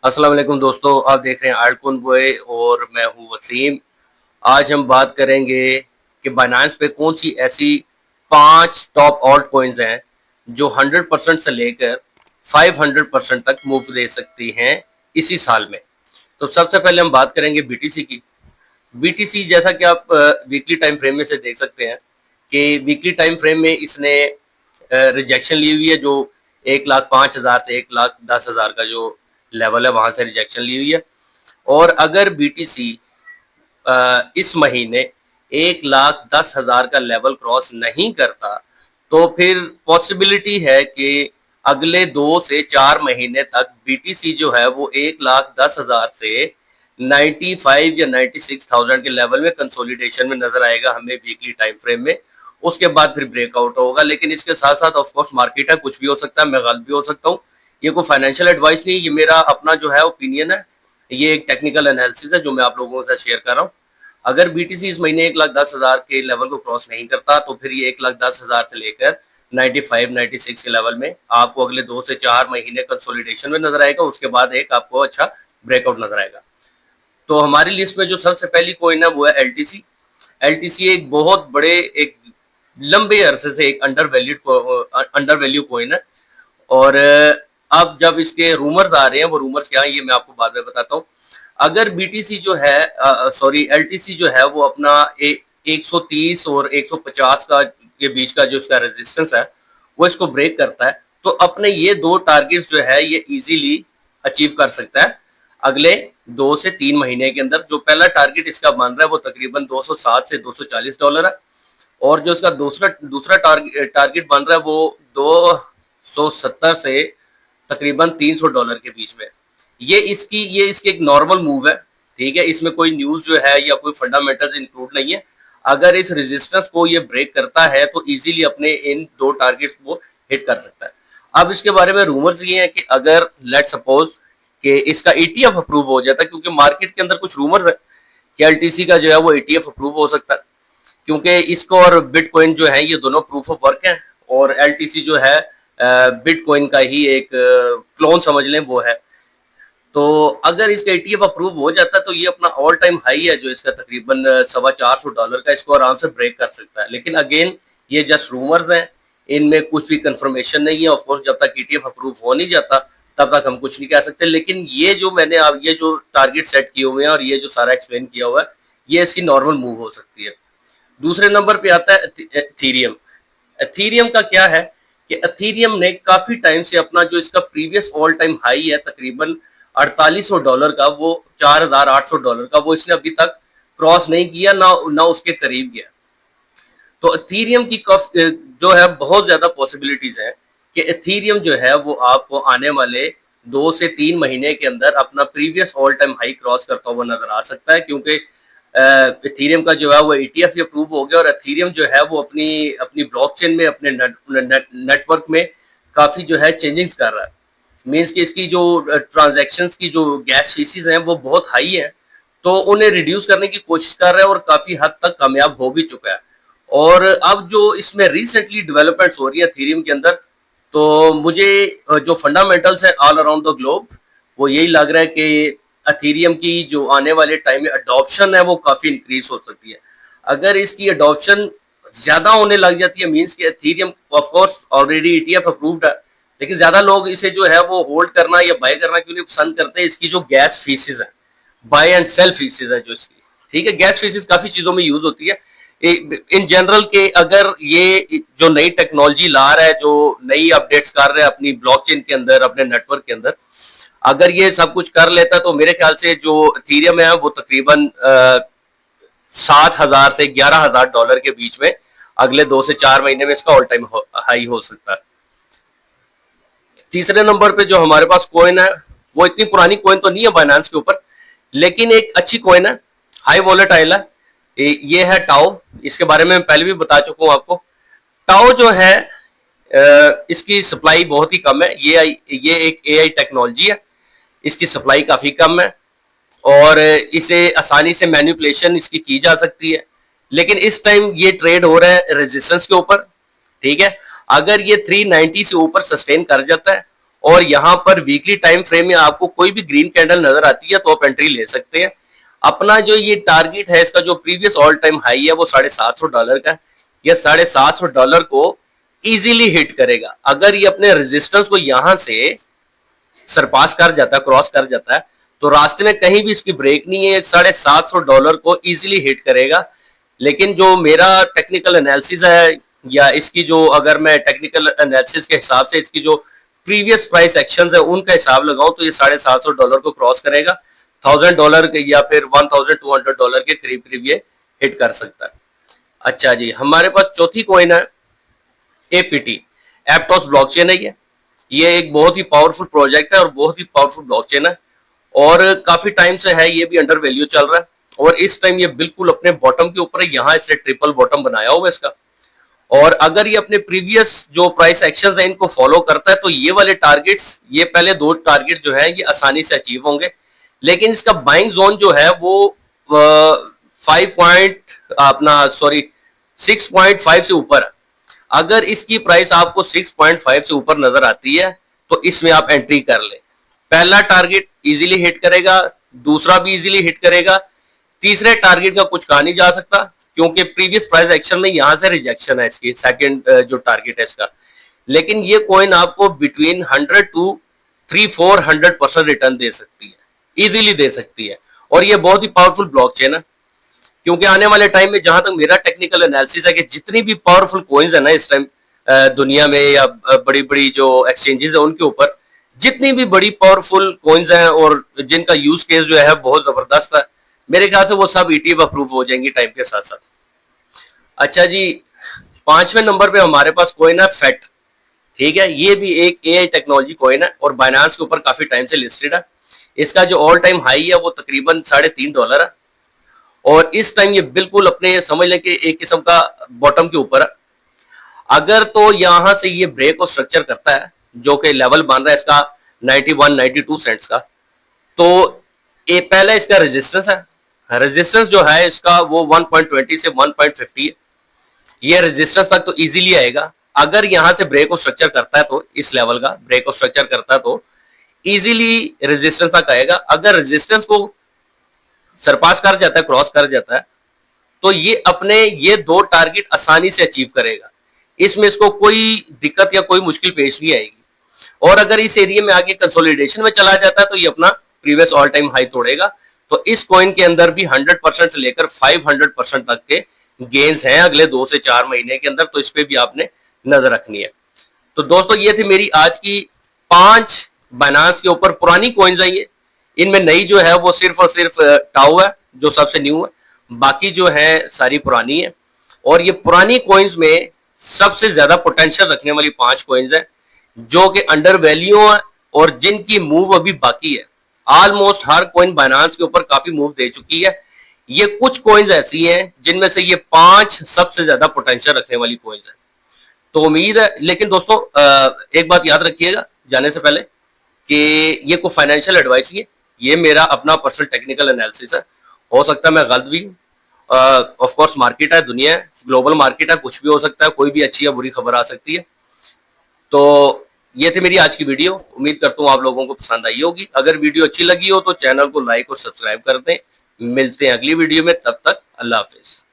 अस्सलाम वालेकुम दोस्तों, आप देख रहे हैं आल्टकॉइन बॉय और मैं हूं वसीम। आज हम बात करेंगे कि बाइनेंस पे कौन सी ऐसी 5 टॉप ऑल्ट कॉइन्स हैं जो 100% से लेकर 500% तक मूव दे सकती हैं इसी साल में। तो सबसे पहले हम बात करेंगे बीटीसी की। बीटीसी जैसा कि आप वीकली टाइम फ्रेम में से देख सकते हैं कि वीकली टाइम फ्रेम में इसने रिजेक्शन ली हुई है, जो 1,05,000 से 1,10,000 का जो लेवल है वहां से रिजेक्शन ली हुई है। और अगर बीटीसी इस महीने 1,10,000 का लेवल क्रॉस नहीं करता तो फिर पॉसिबिलिटी है कि अगले 2 से 4 महीने तक बीटीसी जो है वो 1,10,000 से 95 या 96,000 के लेवल में कंसोलिडेशन में नजर आएगा हमें वीकली टाइम फ्रेम में। उसके बाद फिर ब्रेकआउट होगा, लेकिन इसके साथ साथ ऑफ कोर्स मार्केट है, कुछ भी हो सकता है, मैं गलत भी हो सकता हूँ। ये कोई फाइनेंशियल एडवाइस नहीं, ये मेरा अपना जो है ओपिनियन है, ये एक टेक्निकल एनालिसिस है जो मैं आप लोगों के साथ शेयर कर रहा हूँ। अगर बीटीसी इस महीने 1,10,000 के लेवल को क्रॉस नहीं करता तो फिर ये 1,10,000 से लेकर 95 96 के लेवल में आपको अगले 2 से 4 महीने कंसोलिडेशन में नजर आएगा। उसके बाद एक आपको अच्छा ब्रेकआउट नजर आएगा। तो हमारी लिस्ट में जो सबसे पहली कोइन है वो है एलटीसी। एलटीसी एक बहुत बड़े, एक लंबे अरसे से एक अंडर वैल्यू कोइन है। और अब जब इसके रूमर्स आ रहे हैं, वो रूमर्स क्या है ये मैं आपको बाद में बताता हूँ। अगर बीटीसी जो है सॉरी एलटीसी जो है वो अपना 130 और 150 का के बीच का जो इसका रेजिस्टेंस है वो इसको ब्रेक करता है तो अपने ये दो टारगेट्स जो है ये इजीली अचीव कर सकता है अगले 2 से 3 महीने के अंदर। जो पहला टारगेट इसका बन रहा है वो तकरीबन 207 से $240 है, और जो इसका दूसरा दूसरा टारगेट बन रहा है वो 270 से तकरीबन $300 के बीच में। ये इसकी एक नॉर्मल मूव है, ठीक है। इसमें कोई न्यूज जो है या कोई फंडामेंटल्स इंक्लूड नहीं है। अगर इस रेजिस्टेंस को ये ब्रेक करता है तो इजीली अपने इन दो टारगेट्स को हिट कर सकता है। अब इसके बारे में रूमर्स ये हैं कि अगर लेट सपोज कि इसका ईटीएफ अप्रूव हो जाता है, क्योंकि मार्केट के अंदर कुछ रूमर्स है कि एलटीसी का जो है वो ईटीएफ अप्रूव हो सकता है, क्योंकि इसको और बिटकॉइन जो है ये दोनों प्रूफ ऑफ वर्क है, और एलटीसी जो है बिटकॉइन का ही एक क्लोन समझ लें वो है। तो अगर इसका ईटीएफ अप्रूव हो जाता है तो ये अपना ऑल टाइम हाई है जो इसका तकरीबन $425 का, इसको आराम से ब्रेक कर सकता है। लेकिन अगेन ये जस्ट रूमर्स हैं, इनमें कुछ भी कंफर्मेशन नहीं है। ऑफकोर्स जब तक ईटीएफ अप्रूव हो नहीं जाता तब तक हम कुछ नहीं कह सकते। लेकिन ये जो मैंने अब ये जो टारगेट सेट किए हुए हैं और ये जो सारा एक्सप्लेन किया हुआ है ये इसकी नॉर्मल मूव हो सकती है। दूसरे नंबर पे आता है एथीरियम। एथीरियम का क्या है कि एथीरियम ने काफी टाइम से अपना जो इसका प्रीवियस ऑल टाइम हाई है तकरीबन $4800 का, वो $4,800 का, वो इसने अभी तक क्रॉस नहीं किया, ना उसके करीब गया। तो एथीरियम की जो है बहुत ज्यादा पॉसिबिलिटीज है कि एथीरियम जो है वो आपको आने वाले 2 से 3 महीने के अंदर अपना previous all time high cross करता हुआ नजर आ सकता है, क्योंकि एथीरियम का जो है वो ईटीएफ अप्रूव हो गया और एथीरियम जो है वो अपनी अपनी ब्लॉकचेन में, अपने नेटवर्क में काफी जो है चेंजिंग्स कर रहा है। मीन्स कि इसकी जो ट्रांजैक्शंस की जो गैस फीसिस हैं वो बहुत हाई है, तो उन्हें रिड्यूस करने की कोशिश कर रहा है और काफी हद तक कामयाब हो भी चुका है। और अब जो इसमें रिसेंटली डेवलपमेंट्स हो रही है एथीरियम के अंदर, तो मुझे जो फंडामेंटल्स है ऑल अराउंड द ग्लोब वो यही लग रहा है कि एथीरियम की जो आने वाले टाइम में अडॉप्शन है वो काफी इंक्रीज हो सकती है। अगर इसकी अडॉप्शन ज्यादा होने लग जाती है, मीन्स कि Ethereum of course already ETF approved है, लेकिन ज्यादा लोग इसे जो है वो होल्ड करना या बाय करना क्यों नहीं पसंद करते हैं, इसकी जो गैस फीसिस है, बाय एंड सेल फीसिस है जो इसकी, ठीक है। गैस फीसिस काफी चीजों में यूज होती है इन जनरल के। अगर ये जो नई टेक्नोलॉजी ला रहा है, जो नई अपडेट्स कर रहा है अपनी ब्लॉकचेन के अंदर, अपने नेटवर्क के अंदर, अगर ये सब कुछ कर लेता तो मेरे ख्याल से जो इथेरियम है वो तकरीबन 7,000 से $11,000 के बीच में अगले 2 से 4 महीने में इसका ऑल टाइम हाई हो सकता है। तीसरे नंबर पे जो हमारे पास कॉइन है वो इतनी पुरानी कॉइन तो नहीं है बाइनेंस के ऊपर, लेकिन एक अच्छी कॉइन है, हाई वॉलेटाइल है। ये है टाओ। इसके बारे में मैं पहले भी बता चुका हूं आपको। टाओ जो है इसकी सप्लाई बहुत ही कम है। ये एक एआई टेक्नोलॉजी है, इसकी सप्लाई काफी कम है और इसे आसानी से मैनिपुलेशन इसकी की जा सकती है। लेकिन इस टाइम ये ट्रेड हो रहा है रेजिस्टेंस के ऊपर, ठीक है। अगर ये 390 से ऊपर सस्टेन कर जाता है और यहाँ पर वीकली टाइम फ्रेम में आपको कोई भी ग्रीन कैंडल नजर आती है तो आप एंट्री ले सकते हैं। अपना जो ये टारगेट है, इसका जो प्रीवियस ऑल टाइम हाई है वो $750 का, यह $750 को इजीली हिट करेगा। अगर ये अपने रेजिस्टेंस को यहां से सरपास कर जाता है, क्रॉस कर जाता है, तो रास्ते में कहीं भी इसकी ब्रेक नहीं है, $750 को इजीली हिट करेगा। लेकिन जो मेरा टेक्निकल एनालिसिस है, या इसकी जो अगर मैं टेक्निकल एनालिसिस के हिसाब से इसकी जो प्रीवियस प्राइस एक्शन है उनका हिसाब लगाऊं तो ये $750 को क्रॉस करेगा। $1000 या फिर $1200 के करीब करीब ये हिट कर सकता है। अच्छा जी, हमारे पास चौथी कॉइन है एपीटी, एप्टोस ब्लॉकचेन है। ये एक बहुत ही पावरफुल प्रोजेक्ट है और बहुत ही पावरफुल ब्लॉकचेन है, और काफी टाइम से है ये भी अंडर वैल्यू चल रहा है, और इस टाइम ये बिल्कुल अपने बॉटम के ऊपर है। यहाँ इसने ट्रिपल बॉटम बनाया हुआ है इसका, और अगर ये अपने प्रीवियस जो प्राइस एक्शन है इनको फॉलो करता है तो ये वाले टारगेट्स, ये पहले दो टारगेट जो है ये आसानी से अचीव होंगे। लेकिन इसका बाइंग जोन जो है वो 6.5 से ऊपर है। अगर इसकी प्राइस आपको 6.5 से ऊपर नजर आती है तो इसमें आप एंट्री कर ले। पहला टारगेट इजीली हिट करेगा, दूसरा भी इजीली हिट करेगा, तीसरे टारगेट का कुछ कहा नहीं जा सकता क्योंकि प्रीवियस प्राइस एक्शन में यहां से रिजेक्शन है इसकी, सेकंड जो टारगेट है इसका। लेकिन ये कॉइन आपको बिटवीन 100 to 300-400% रिटर्न दे सकती है, इजीली दे सकती है, और ये बहुत ही पावरफुल ब्लॉकचेन है। क्योंकि आने वाले टाइम में जहां तक मेरा टेक्निकल एनालिसिस है कि जितनी भी पावरफुल कॉइन्स है ना इस टाइम दुनिया में, या बड़ी बड़ी जो एक्सचेंजेस है उनके ऊपर, जितनी भी बड़ी पावरफुल कॉइन्स हैं और जिनका यूज केस जो है बहुत जबरदस्त है, मेरे ख्याल से वो सब ईटीएफ अप्रूव हो जाएंगी टाइम के साथ साथ। अच्छा जी, 5वें नंबर पे हमारे पास कॉइन है फेट। ठीक है, ये भी एक एआई टेक्नोलॉजी कॉइन है और बाइनेंस के ऊपर काफी टाइम से लिस्टेड है। इसका जो ऑल टाइम हाई है वो तकरीबन $3.5 है, और इस टाइम ये बिल्कुल अपने समझ लें कि एक किस्म का बॉटम के ऊपर है। अगर तो यहां से ये ब्रेक और स्ट्रक्चर करता है, जो कि लेवल बन रहा है इसका 91-92 सेंट्स का, तो ये पहला इसका रेजिस्टेंस है। रेजिस्टेंस जो है इसका वो 1.20 से 1.50 है। ये रेजिस्टेंस तक तो इजीली आएगा। अगर यहां से ब्रेक और स्ट्रक्चर करता है तो इस लेवल का ब्रेक और स्ट्रक्चर करता है तो इजीली रेजिस्टेंस तक आएगा। अगर रेजिस्टेंस को सरपास कर जाता है, क्रॉस कर जाता है, तो ये अपने ये दो टारगेट आसानी से अचीव करेगा। इसमें इसको कोई दिक्कत या कोई मुश्किल पेश नहीं आएगी। और अगर इस एरिया में आगे कंसोलिडेशन में चला जाता है तो ये अपना प्रीवियस ऑल टाइम हाई तोड़ेगा। तो इस कॉइन के अंदर भी 100% से लेकर 500% तक के गेन्स हैं अगले 2 से 4 महीने के अंदर, तो इस पे भी आपने नजर रखनी है। तो दोस्तों ये थी मेरी आज की 5 बाइनेंस के ऊपर पुरानी कॉइन्स हैं। ये इनमें नई जो है वो सिर्फ और सिर्फ टाउ है जो सबसे न्यू है, बाकी जो है सारी पुरानी है। और ये पुरानी कॉइन्स में सबसे ज्यादा पोटेंशियल रखने वाली 5 कॉइन्स हैं जो कि अंडर वैल्यू है और जिनकी मूव अभी बाकी है। ऑलमोस्ट हर कॉइन बाइनेंस के ऊपर काफी मूव दे चुकी है। ये कुछ कॉइन्स ऐसी हैं जिनमें से ये 5 सबसे ज्यादा पोटेंशियल रखने वाली कॉइन्स हैं। तो उम्मीद है, लेकिन दोस्तों एक बात याद रखिएगा जाने से पहले कि ये कोई फाइनेंशियल एडवाइस नहीं है, ये मेरा अपना पर्सनल टेक्निकल एनालिसिस है। हो सकता है मैं गलत भी, ऑफ कोर्स मार्केट है, दुनिया है, ग्लोबल मार्केट है, कुछ भी हो सकता है, कोई भी अच्छी या बुरी खबर आ सकती है। तो ये थी मेरी आज की वीडियो, उम्मीद करता हूँ आप लोगों को पसंद आई होगी। अगर वीडियो अच्छी लगी हो तो चैनल को लाइक और सब्सक्राइब कर दें। मिलते हैं अगली वीडियो में, तब तक अल्लाह हाफिज।